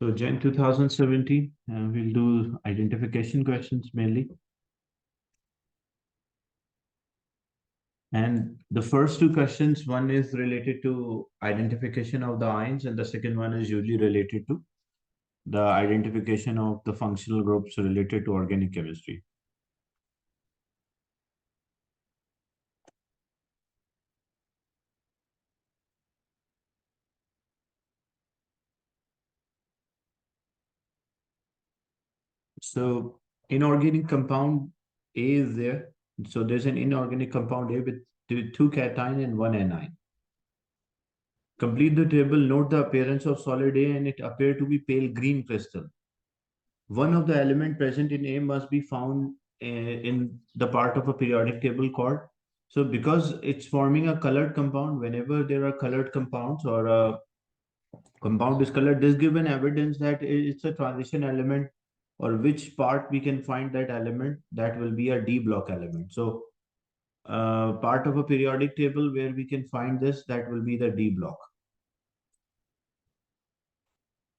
So Jan 2017, we'll do identification questions mainly. And the first two questions, one is related to identification of the ions, and the second one is usually related to the identification of the functional groups related to organic chemistry. So inorganic compound A is there. So there's an inorganic compound A with two cation and one anion. Complete the table, note the appearance of solid A and it appear to be pale green crystal. One of the element present in A must be found in the part of a periodic table called. So because it's forming a colored compound, whenever there are colored compounds or a compound is colored, this given evidence that it's a transition element or which part we can find that element, that will be a D block element. So part of a periodic table where we can find this, that will be the D block.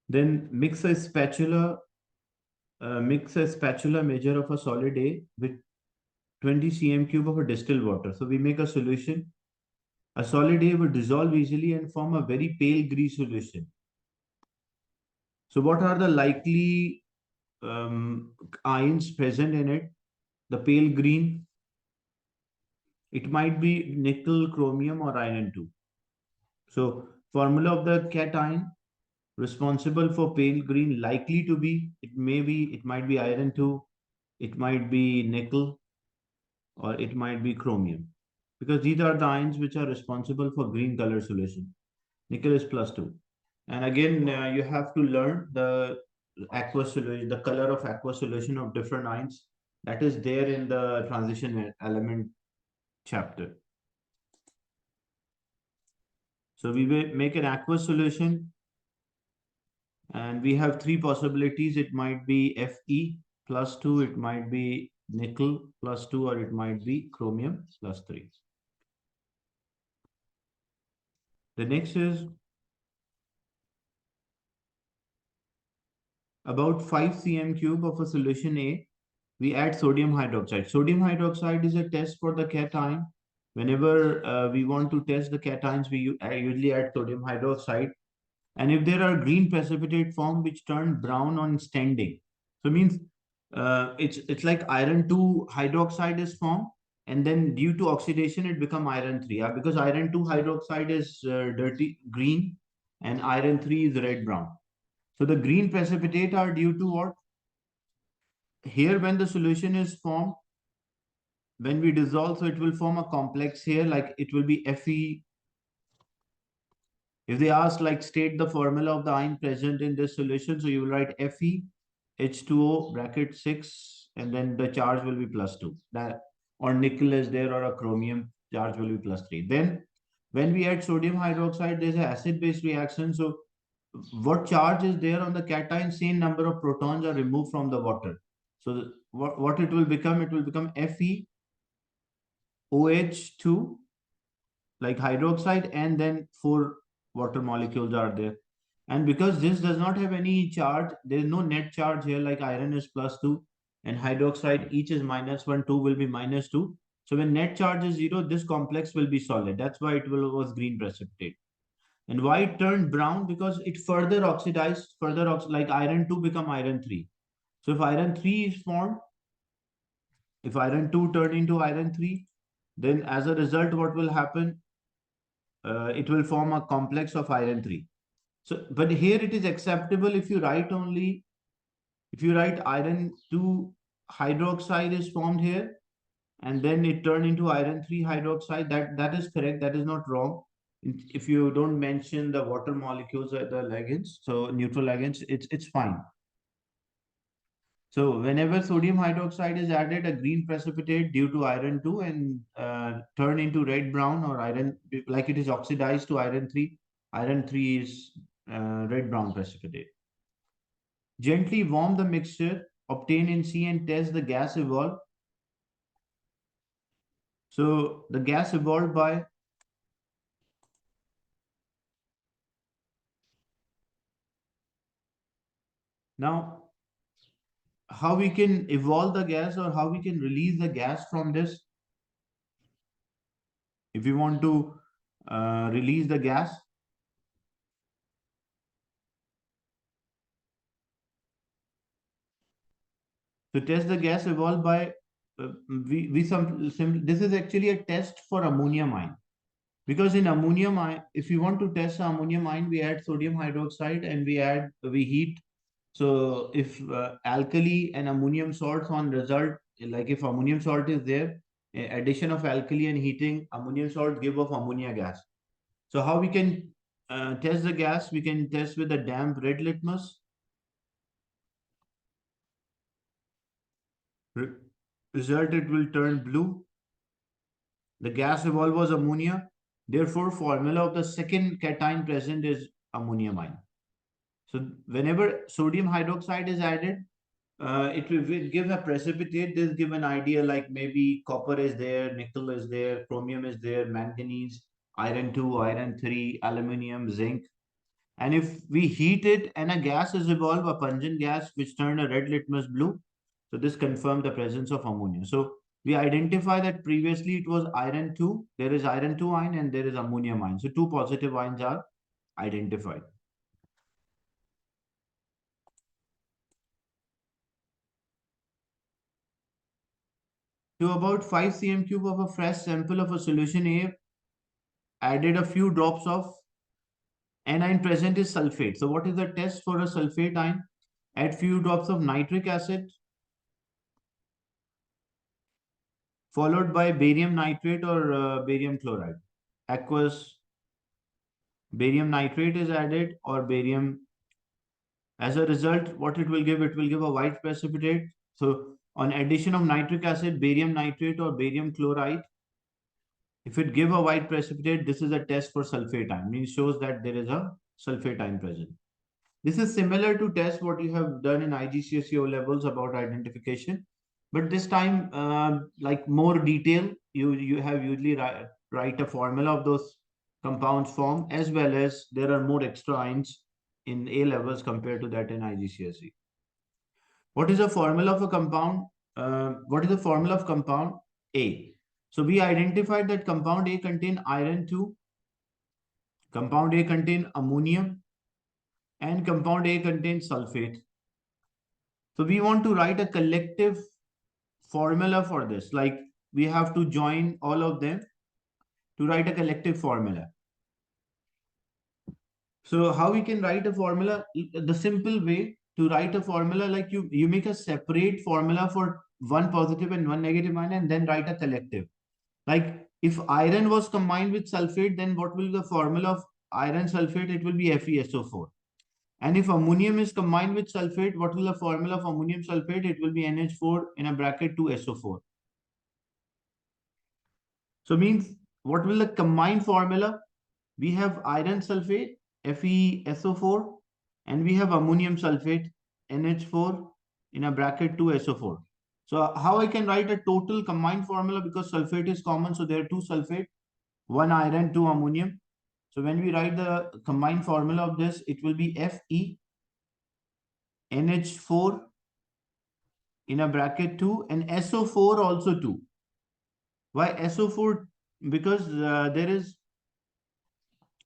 Then mix a spatula measure of a solid A with 20 cm cube of a distilled water. So we make a solution. A solid A would dissolve easily and form a very pale green solution. So what are the likely ions present in it? The pale green, it might be nickel, chromium, or iron 2. So formula of the cation responsible for pale green likely to be, it might be iron 2, it might be nickel, or it might be chromium, because these are the ions which are responsible for green color solution. Nickel is +2. And again, you have to learn the aqueous solution, the color of aqueous solution of different ions. That is there in the transition element chapter. So we will make an aqueous solution and we have three possibilities. It might be Fe +2, it might be nickel +2, or it might be chromium +3. The next is about 5 cm cube of a solution A, we add sodium hydroxide. Sodium hydroxide is a test for the cation. Whenever we want to test the cations, we usually add sodium hydroxide. And if there are green precipitate form which turn brown on standing, so means it's like iron 2 hydroxide is formed, and then due to oxidation it become iron 3. Because iron 2 hydroxide is dirty green and iron 3 is red brown. So the green precipitate are due to what? Here when the solution is formed, when we dissolve, so it will form a complex here, like it will be Fe. If they ask like state the formula of the ion present in this solution, so you will write Fe H2O bracket 6 and then the charge will be +2. That, or nickel is there, or a chromium charge will be +3. Then when we add sodium hydroxide, there's an acid-base reaction. So what charge is there on the cation? Same number of protons are removed from the water. So what it will become? It will become Fe OH2 like hydroxide, and then 4 water molecules are there. And because this does not have any charge, there is no net charge here, like iron is +2 and hydroxide each is -1, 2 will be -2. So when net charge is 0, this complex will be solid. That's why it was green precipitate. And why it turned brown? Because it further oxidized, like iron 2 become iron 3. So if iron 3 is formed, if iron 2 turn into iron 3, then as a result, what will happen? It will form a complex of iron 3. So, but here it is acceptable if you write only, if you write iron 2 hydroxide is formed here, and then it turned into iron 3 hydroxide, that is correct, that is not wrong. If you don't mention the water molecules or the ligands, so neutral ligands, it's fine. So whenever sodium hydroxide is added, a green precipitate due to iron 2 and turn into red brown, or iron, like it is oxidized to iron 3. Iron 3 is red brown precipitate. Gently warm the mixture, obtain in C and test the gas evolve. So the gas evolved by Now, how we can evolve the gas or how we can release the gas from this? If we want to release the gas, to test the gas evolved by we this is actually a test for ammonium ion. Because in ammonium ion, if you want to test ammonium ion, we add sodium hydroxide and we heat. So if alkali and ammonium salts on result, like if ammonium salt is there, addition of alkali and heating ammonium salt give off ammonia gas. So how we can test the gas? We can test with a damp red litmus. Re- Result, it will turn blue. The gas evolved was ammonia. Therefore, formula of the second cation present is ammonium ion. So whenever sodium hydroxide is added, it will give a precipitate. This give an idea like maybe copper is there, nickel is there, chromium is there, manganese, iron 2, iron 3, aluminium, zinc. And if we heat it and a gas is evolved, a pungent gas which turned a red litmus blue, so this confirmed the presence of ammonia. So we identify that previously it was iron 2, there is iron 2 ion and there is ammonium ion. So two positive ions are identified. To about 5 cm cube of a fresh sample of a solution A, added a few drops of anion present is sulfate. So what is the test for a sulfate ion? Add few drops of nitric acid followed by barium nitrate or barium chloride. Aqueous barium nitrate is added or barium. As a result, what it will give a white precipitate. So on addition of nitric acid, barium nitrate or barium chloride, if it give a white precipitate, this is a test for sulfate ion. Means shows that there is a sulfate ion present. This is similar to test what you have done in IGCSE O levels about identification, but this time, like more detail, you have usually write a formula of those compounds form as well as there are more extra ions in A levels compared to that in IGCSE. What is the formula of a compound? What is the formula of compound A? So we identified that compound A contain iron 2, compound A contain ammonium, and compound A contains sulfate. So we want to write a collective formula for this. Like we have to join all of them to write a collective formula. So how we can write a formula? The simple way to write a formula, like you make a separate formula for one positive and one negative ion and then write a collective. Like if iron was combined with sulfate, then what will the formula of iron sulfate? It will be FeSO4. And if ammonium is combined with sulfate, what will the formula of ammonium sulfate? It will be NH4 in a bracket 2SO4. So means what will the combined formula? We have iron sulfate, FeSO4, and we have ammonium sulfate, NH4 in a bracket 2SO4. So how I can write a total combined formula because sulfate is common. So there are two sulfate, one iron, two ammonium. So when we write the combined formula of this, it will be Fe NH4 in a bracket 2 and SO4 also 2. Why SO4? Because there is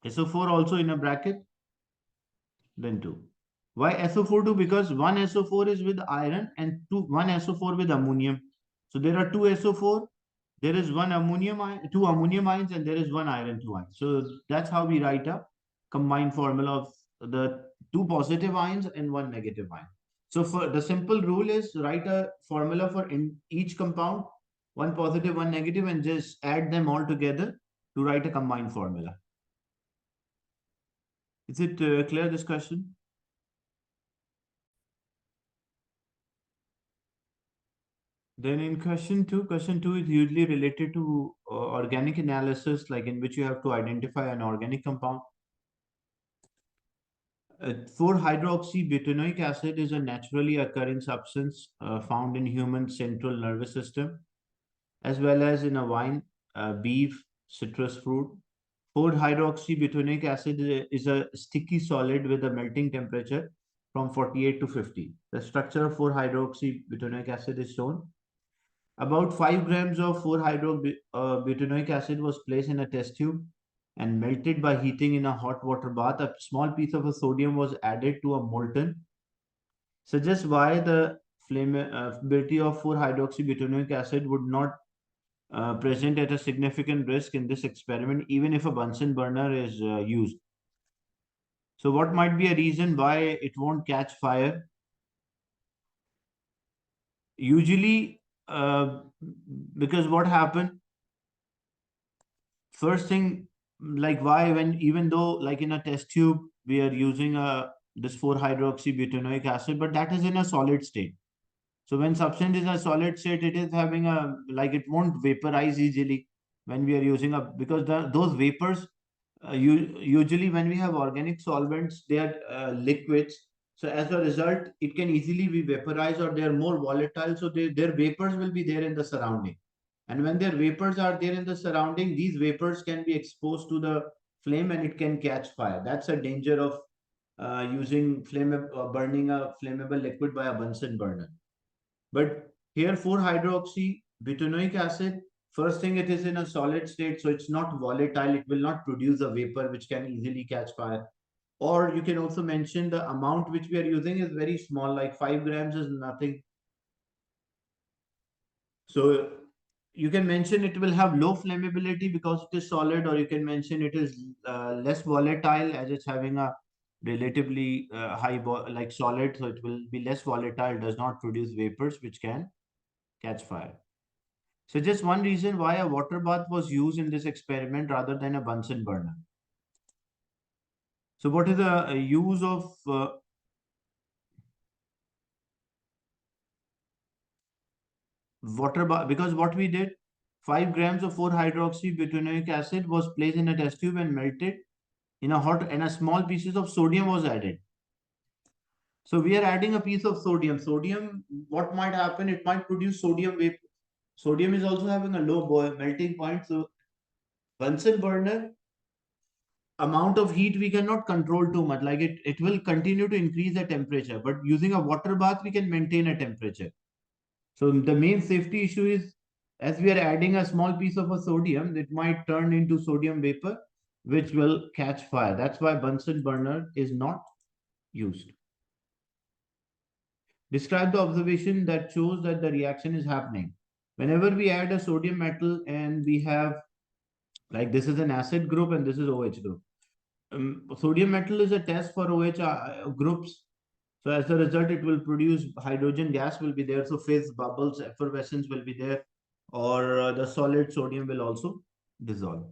SO4 also in a bracket, then 2. Why SO4 2? Because one SO4 is with iron and one SO4 with ammonium. So there are two SO4, there is one ammonium ion, two ammonium ions, and there is one iron 2 ions. So that's how we write a combined formula of the two positive ions and one negative ion. So for the simple rule is write a formula for in each compound, one positive, one negative, and just add them all together to write a combined formula. Is it clear, this question? Then in question two is usually related to organic analysis, like in which you have to identify an organic compound. 4-hydroxybutanoic acid is a naturally occurring substance found in human central nervous system, as well as in a wine, beef, citrus fruit. 4-hydroxybutanoic acid is a sticky solid with a melting temperature from 48 to 50. The structure of 4-hydroxybutanoic acid is shown. About 5 grams of 4-hydrobutanoic acid was placed in a test tube and melted by heating in a hot water bath. A small piece of a sodium was added to a molten. Suggests why the flammability of 4-hydroxybutanoic acid would not present at a significant risk in this experiment, even if a Bunsen burner is used. So, what might be a reason why it won't catch fire? Usually, because what happened? First thing, like why when even though like in a test tube we are using a this 4-hydroxybutanoic acid, but that is in a solid state. So when substance is a solid state, it is having a like it won't vaporize easily when we are using a because those vapors usually when we have organic solvents they are liquids. So as a result, it can easily be vaporized or they are more volatile. So their vapors will be there in the surrounding. And when their vapors are there in the surrounding, these vapors can be exposed to the flame and it can catch fire. That's a danger of using burning a flammable liquid by a Bunsen burner. But here 4-hydroxybutanoic acid, first thing it is in a solid state, so it's not volatile. It will not produce a vapor which can easily catch fire. Or you can also mention the amount which we are using is very small, like 5 grams is nothing. So you can mention it will have low flammability because it is solid, or you can mention it is less volatile as it's having a relatively like solid, so it will be less volatile, does not produce vapors which can catch fire. So just one reason why a water bath was used in this experiment rather than a Bunsen burner. So what is the use of water bath? Because what we did, 5 grams of 4-hydroxybutanoic acid was placed in a test tube and melted in a hot and a small pieces of sodium was added. So we are adding a piece of sodium. Sodium, what might happen? It might produce sodium vapor. Sodium is also having a low melting point. So Bunsen burner amount of heat we cannot control too much. Like it will continue to increase the temperature. But using a water bath, we can maintain a temperature. So the main safety issue is as we are adding a small piece of a sodium, it might turn into sodium vapor, which will catch fire. That's why Bunsen burner is not used. Describe the observation that shows that the reaction is happening. Whenever we add a sodium metal and we have, like this is an acid group and this is OH group. Sodium metal is a test for OH groups. So as a result, it will produce hydrogen gas will be there. So fizz, bubbles, effervescence will be there, or the solid sodium will also dissolve.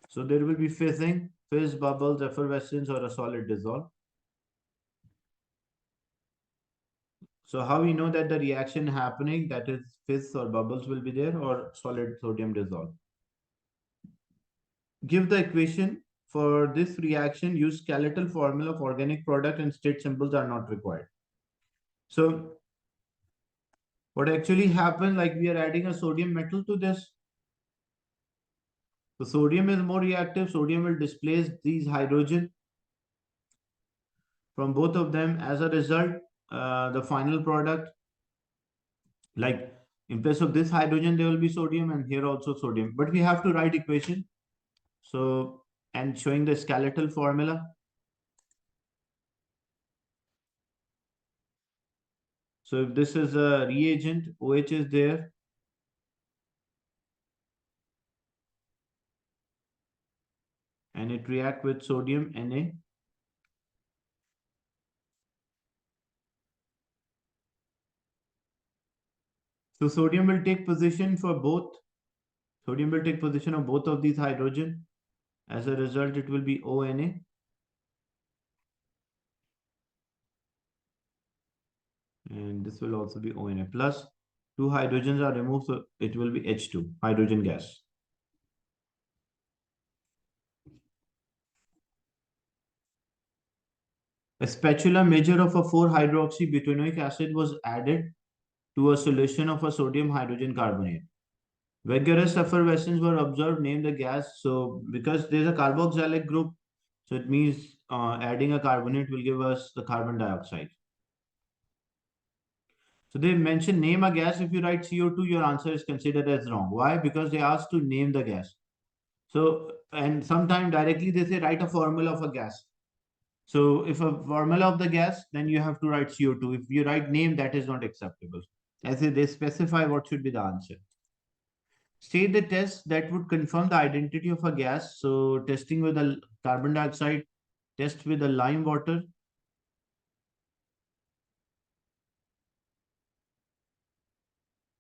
So there will be fizzing, fizz, bubbles, effervescence, or a solid dissolve. So how we know that the reaction happening, that is fizz or bubbles will be there or solid sodium dissolve. Give the equation for this reaction, use skeletal formula of organic product and state symbols are not required. So what actually happens, like we are adding a sodium metal to this. So sodium is more reactive. Sodium will displace these hydrogen from both of them. As a result, the final product, like in place of this hydrogen, there will be sodium and here also sodium. But we have to write equation. So, and showing the skeletal formula. So if this is a reagent, OH is there. And it react with sodium Na. So sodium will take position for both. Sodium will take position of both of these hydrogen. As a result, it will be ONA. And this will also be ONA plus. Two hydrogens are removed, so it will be H2, hydrogen gas. A spatula measure of a 4-hydroxybutanoic acid was added to a solution of a sodium hydrogen carbonate. Vigorous effervescence were observed, name the gas. So because there's a carboxylic group, so it means adding a carbonate will give us the carbon dioxide. So they mention name a gas. If you write CO2, your answer is considered as wrong. Why? Because they asked to name the gas. So, and sometimes directly they say write a formula of a gas. So if a formula of the gas, then you have to write CO2. If you write name, that is not acceptable. As they specify what should be the answer. State the test that would confirm the identity of a gas. So testing with a carbon dioxide, test with a lime water,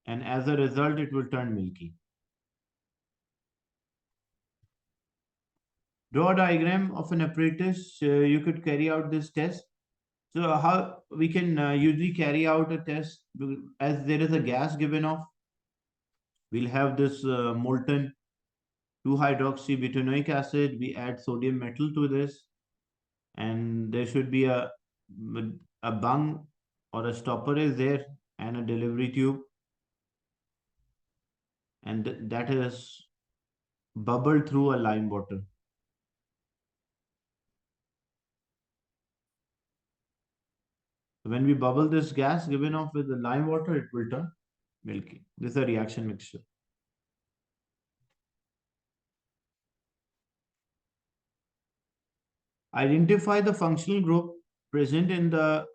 and as a result, it will turn milky. Draw a diagram of an apparatus. You could carry out this test. So how we can usually carry out a test as there is a gas given off. We'll have this molten 2-hydroxybutanoic acid. We add sodium metal to this, and there should be a bung or a stopper is there and a delivery tube, and that is bubbled through a lime water. When we bubble this gas given off with the lime water, it will turn milky. This is a reaction mixture. Identify the functional group present in the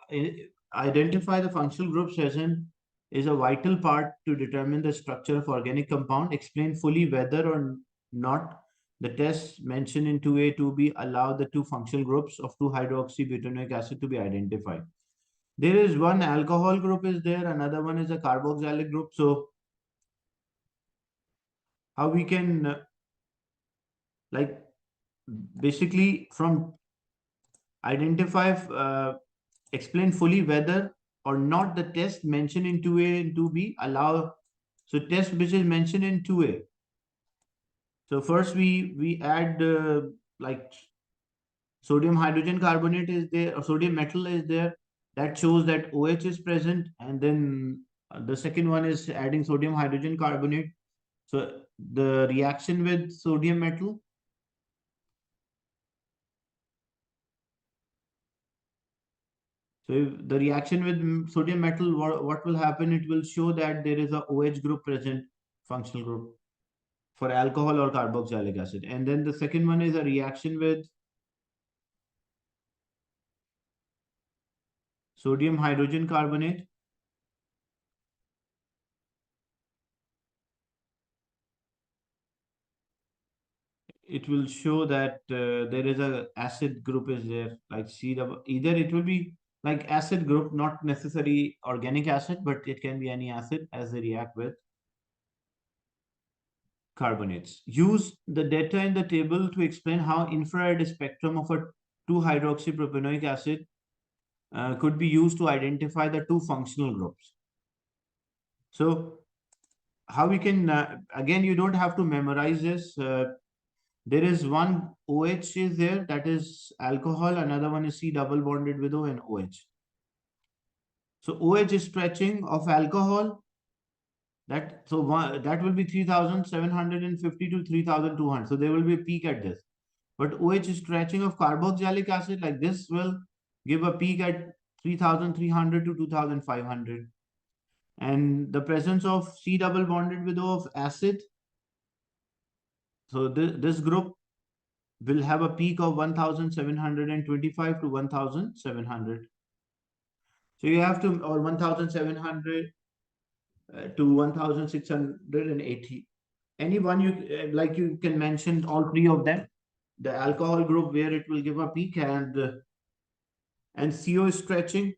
identify the functional group present is a vital part to determine the structure of organic compound. Explain fully whether or not the tests mentioned in 2A, 2B allow the two functional groups of 2-hydroxybutanoic acid to be identified. There is one alcohol group is there, another one is a carboxylic group. So how we can like basically from identify explain fully whether or not the test mentioned in 2A and 2B allow. So test which is mentioned in 2A. So first we add like sodium hydrogen carbonate is there or sodium metal is there, that shows that OH is present, and then the second one is adding sodium hydrogen carbonate. So the reaction with sodium metal. So if the reaction with sodium metal, what will happen? It will show that there is a OH group present, functional group for alcohol or carboxylic acid. And then the second one is a reaction with sodium hydrogen carbonate. It will show that there is a acid group is there, like C double. Either it will be like acid group, not necessarily organic acid, but it can be any acid as they react with carbonates. Use the data in the table to explain how infrared spectrum of a 2-hydroxypropanoic acid could be used to identify the two functional groups. So how we can, again, you don't have to memorize this. There is one OH is there, that is alcohol. Another one is C double bonded with O and OH. So OH is stretching of alcohol. That will be 3,750 to 3,200. So there will be a peak at this. But OH stretching of carboxylic acid like this will give a peak at 3,300 to 2,500. And the presence of C double bonded with O of acid. So this group will have a peak of 1,725 to 1,700. So you have to, or 1,700 to 1,680. Any one you like, you can mention all three of them. The alcohol group where it will give a peak, and CO stretching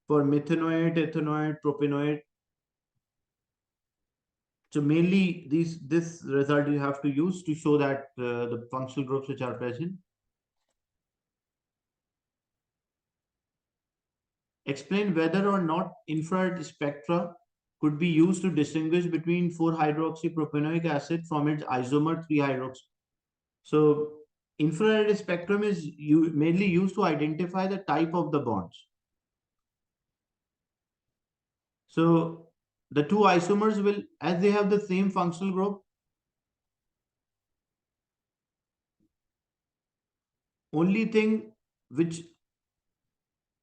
for methanoate, ethanoate, propanoate. So mainly this result you have to use to show that the functional groups which are present. Explain whether or not infrared spectra could be used to distinguish between 4-hydroxypropanoic acid from its isomer 3-hydroxy. So infrared spectrum is mainly used to identify the type of the bonds. So the two isomers will, as they have the same functional group, Only thing which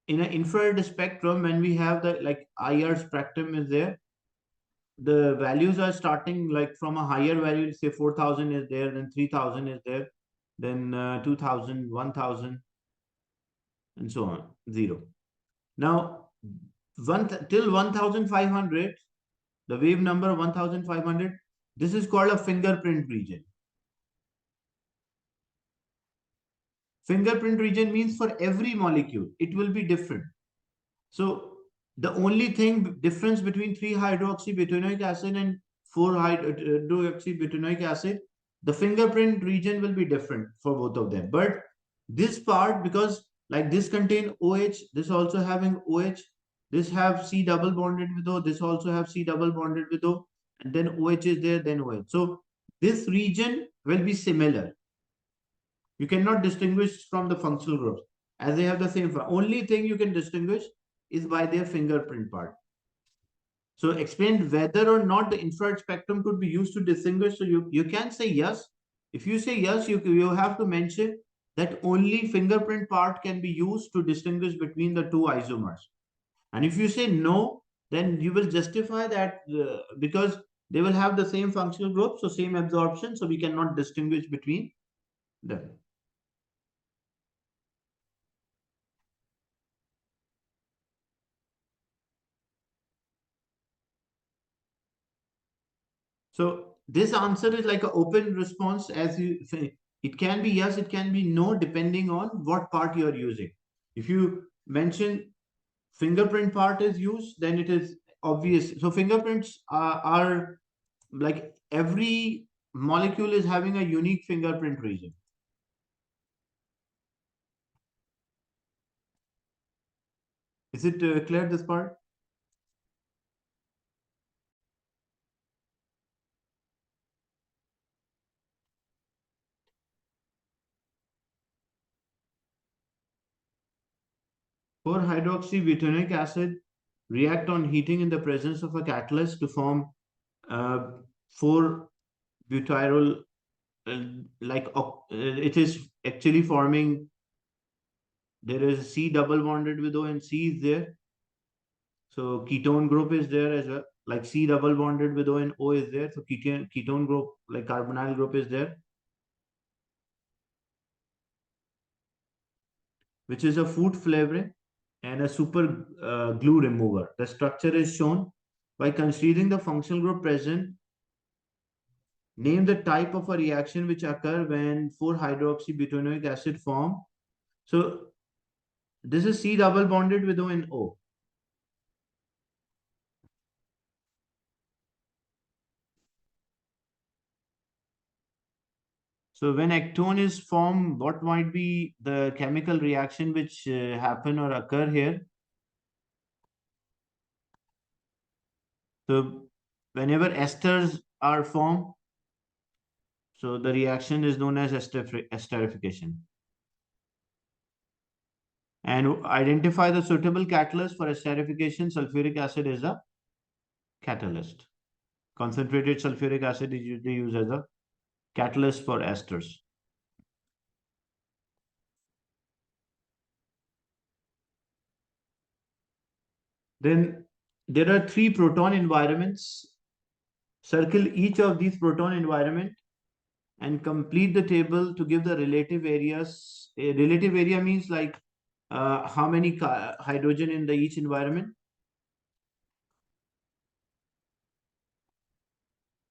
in an infrared spectrum, when we have the like IR spectrum is there, the values are starting like from a higher value, say 4,000 is there, then 3,000 is there, then 2,000, 1,000, and so on, zero. Now, till 1,500, the wave number 1,500, this is called a fingerprint region. Fingerprint region means for every molecule, it will be different. So the only thing difference between 3-hydroxybutanoic acid and 4-hydroxybutanoic acid, the fingerprint region will be different for both of them. But this part, because like this contain OH, this also having OH, this have C double bonded with O, this also have C double bonded with O, and then OH is there, then OH. So this region will be similar. You cannot distinguish from the functional groups as they have the same. Only thing you can distinguish is by their fingerprint part. So explain whether or not the infrared spectrum could be used to distinguish. So you can say yes. If you say yes, you have to mention that only fingerprint part can be used to distinguish between the two isomers. And if you say no, then you will justify that because they will have the same functional group, so same absorption, so we cannot distinguish between them. So this answer is like an open response as you say. It can be yes, it can be no, depending on what part you are using. If you mention fingerprint part is used, then it is obvious. So fingerprints are like every molecule is having a unique fingerprint region. Is it clear this part? For hydroxybutanoic acid react on heating in the presence of a catalyst to form uh, 4-butyryl uh, it is actually forming, there is C double bonded with O and C is there. So ketone group is there as well. Like C double bonded with O and O is there. So ketone group, like carbonyl group is there, which is a food flavoring and a super glue remover. The structure is shown by considering the functional group present. Name the type of a reaction which occur when 4-hydroxybutanoic acid form. So this is C double bonded with O and O. So when acetone is formed, what might be the chemical reaction which happen or occur here? So whenever esters are formed, so the reaction is known as esterification. And identify the suitable catalyst for esterification. Sulfuric acid is a catalyst. Concentrated sulfuric acid is usually used as a catalyst for esters. Then there are 3 proton environments. Circle each of these proton environment and complete the table to give the relative areas. A relative area means like how many hydrogen in the each environment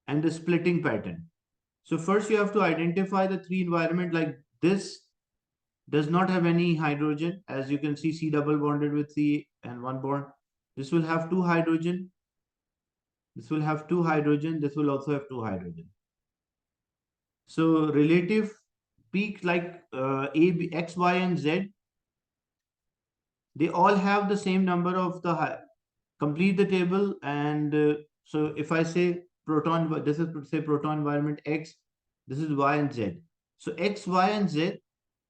and the splitting pattern. So first you have to identify the 3 environment. Like this does not have any hydrogen. As you can see, C double bonded with C and 1 bond. This will have 2 hydrogen. This will have 2 hydrogen. This will also have 2 hydrogen. So relative peak like A, B, X, Y, and Z, they all have the same number of the complete the table. And so if I say proton, this is say proton environment X, this is Y and Z. So X, Y, and Z,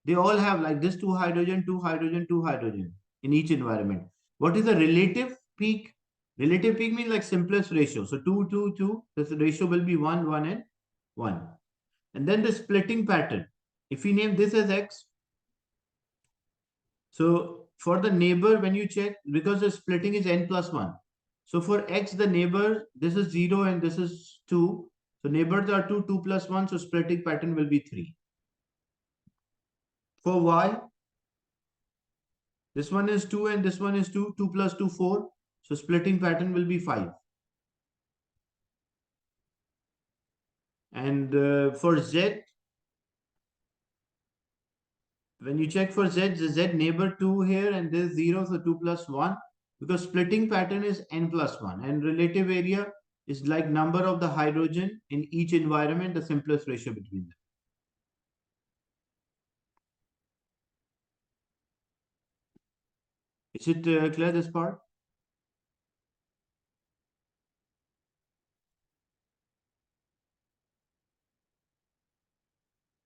they all have like this 2 hydrogen, 2 hydrogen, 2 hydrogen in each environment. What is the relative peak? Relative peak means like simplest ratio. So 2, 2, 2, this ratio will be 1, 1, and 1. And then the splitting pattern. If we name this as X, So for the neighbor, when you check, because the splitting is n plus 1. So for x, the neighbor, this is 0 and this is 2. So neighbors are 2, 2 plus 1. So splitting pattern will be 3. For y, this one is 2 and this one is 2. 2 plus 2, 4. So splitting pattern will be 5. And for z, when you check for z, the z neighbor 2 here and this 0, so 2 plus 1. Because splitting pattern is n plus 1 and relative area is like number of the hydrogen in each environment, the simplest ratio between them. Is it clear this part?